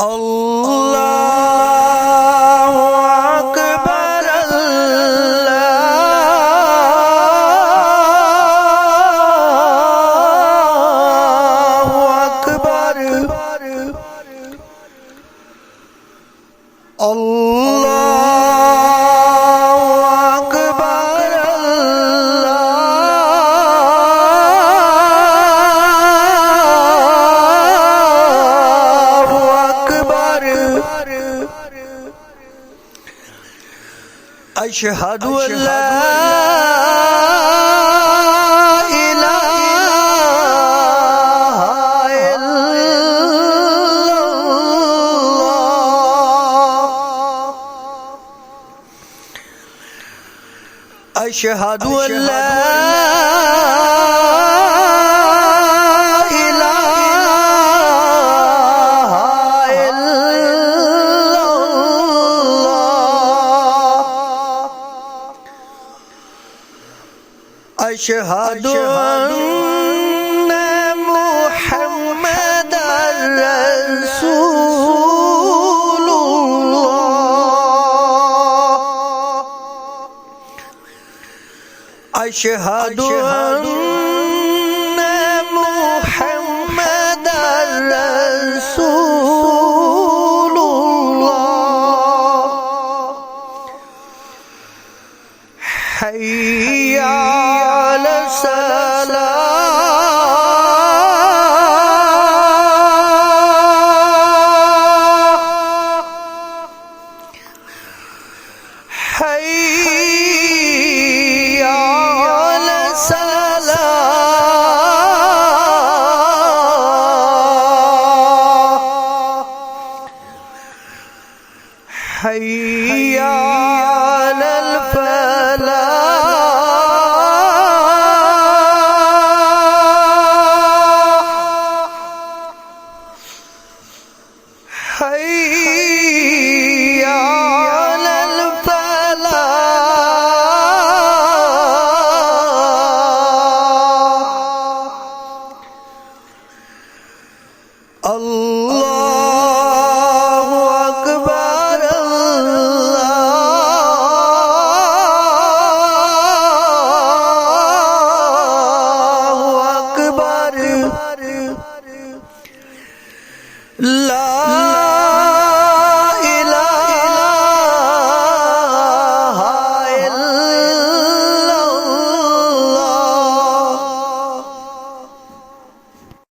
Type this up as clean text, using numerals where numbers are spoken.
अल्लाहु अकबर अल्लाहु अकबर अल्लाहु अकबर अल्लाहु अकबर अशहदु अल्ला अशहदु अल्ला इलाहा इल्लल्लाह अशहदु अन्ना मुहम्मदर रसूलुल्लाह अशहदु अन्ना मुहम्मदर रसूलुल्लाह हय्या अलस्सलाह हय्या हय्या अलल फलाह हय्या अलल फलाह अल्लाहु अकबर अल्लाहु अकबर ला